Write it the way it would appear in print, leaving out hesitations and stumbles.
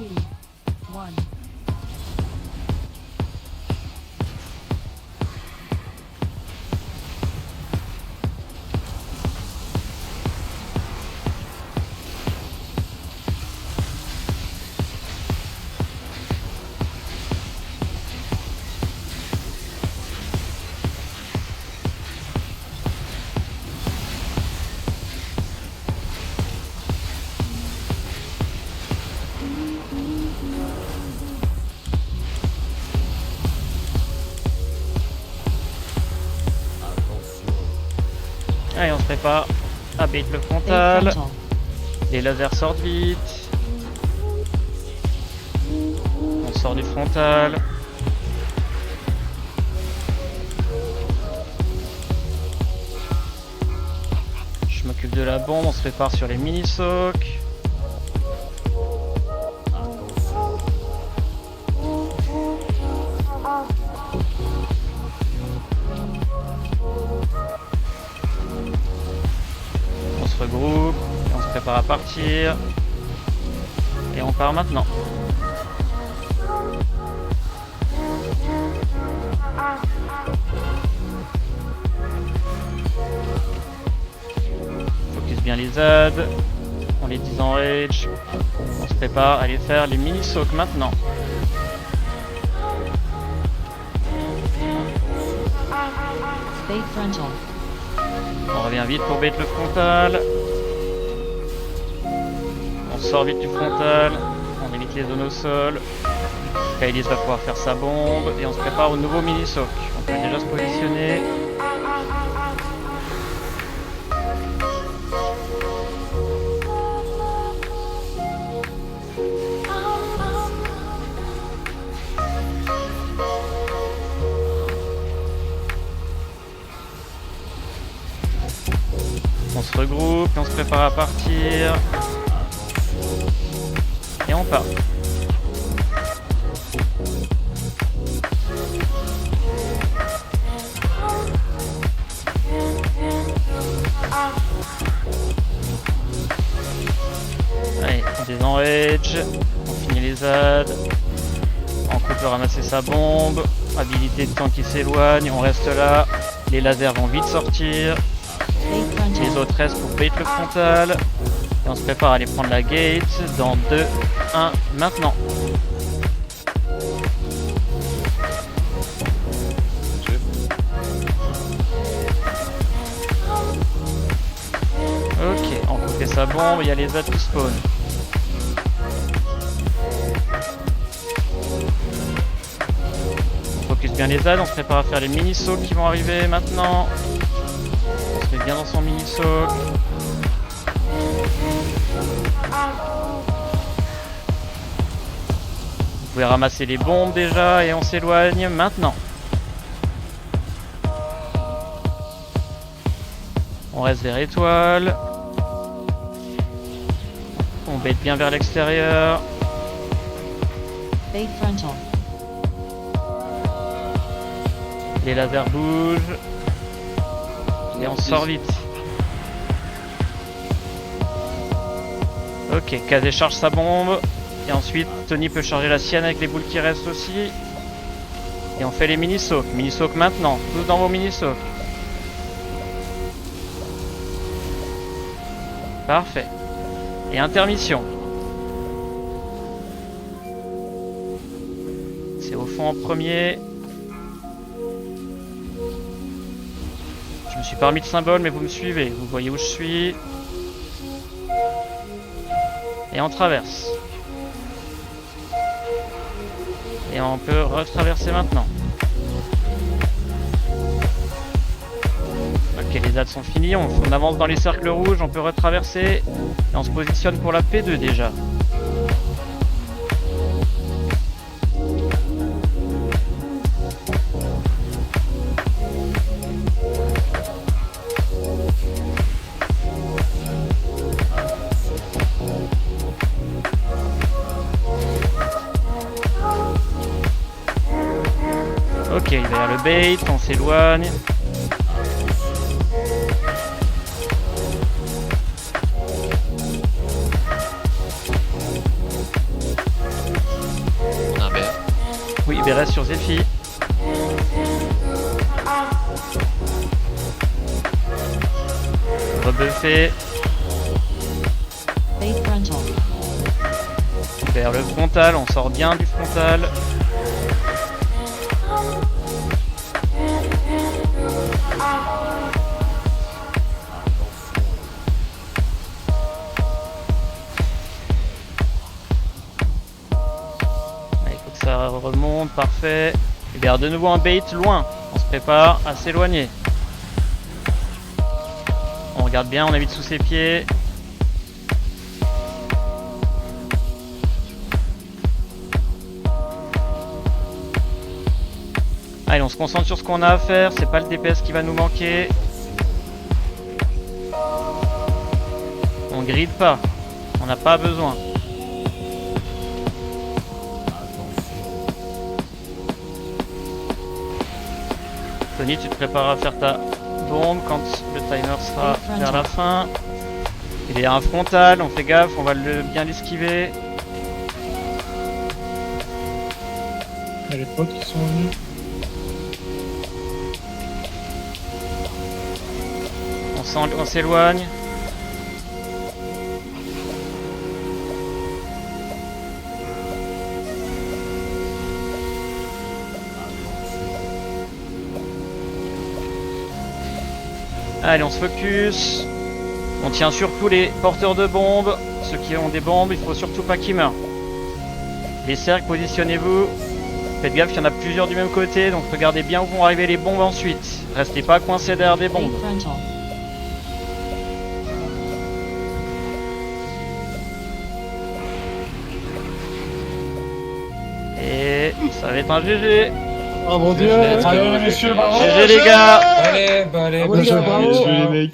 1. Allez, on se prépare à bait le frontal. Les lasers sortent vite. On sort du frontal. Je m'occupe de la bombe, on se prépare sur les mini-socs. On se regroupe, et on se prépare à partir. Et on part maintenant. Focus bien les ZAD. On les 10 en rage. On se prépare à aller faire les mini-socs maintenant. Bait frontal. On revient vite pour bait le frontal. On sort vite du frontal. On évite les zones au sol. Kailis va pouvoir faire sa bombe. Et on se prépare au nouveau mini-soc. On peut déjà se positionner. On se regroupe et on se prépare à partir. Et on part. Allez, on désenrage. On finit les ZAD. On peut ramasser sa bombe. Habilité de temps qui s'éloigne. On reste là. Les lasers vont vite sortir. Les autres restent pour bait le frontal. Et on se prépare à aller prendre la gate dans 2, 1, maintenant. Ok, on coupe sa bombe, il y a les ZAD qui spawn. On focus bien les ZAD, on se prépare à faire les mini-sauts qui vont arriver maintenant. On se met bien dans son mini-soc. Vous pouvez ramasser les bombes déjà et on s'éloigne maintenant. On reste vers étoile. On bait bien vers l'extérieur. Bait frontal. Les lasers bougent. Et on sort vite. Ok, Kazé charge sa bombe. Et ensuite, Tony peut charger la sienne avec les boules qui restent aussi. Et on fait les mini-socs. Mini-socs maintenant. Tous dans vos mini-socs. Parfait. Et intermission. C'est au fond en premier. Je me suis pas remis de symbole, mais vous me suivez. Vous voyez où je suis. Et on traverse. Et on peut retraverser maintenant. Ok, les ZAD sont finis. On avance dans les cercles rouges. On peut retraverser. Et on se positionne pour la P2 déjà. Ok, il va y avoir le bait, on s'éloigne. Libérez sur Zephy. Rebuffé. Fade frontal. Vers le frontal, on sort bien du frontal. Il faut que ça remonte, parfait. Libère de nouveau un bait loin. On se prépare à s'éloigner. On regarde bien, on évite sous ses pieds. Allez, on se concentre sur ce qu'on a à faire, c'est pas le DPS qui va nous manquer. On gride pas, on n'a pas besoin. Tony, tu te prépares à faire ta bombe quand le timer sera vers la fin. Il est à un frontal, on fait gaffe, on va bien l'esquiver. Il y a les potes qui sont venus. On s'éloigne. Allez, on se focus. On tient surtout les porteurs de bombes. Ceux qui ont des bombes, il faut surtout pas qu'ils meurent. Les cercles, positionnez-vous. Faites gaffe, il y en a plusieurs du même côté, donc regardez bien où vont arriver les bombes ensuite. Restez pas coincés derrière des bombes. Fade frontal. Et ça va être un GG. Oh mon dieu! Allez, messieurs, bravo! GG les gars. Allez, bah allez, Ah, bonne les gars, soirée. bravo. les mecs.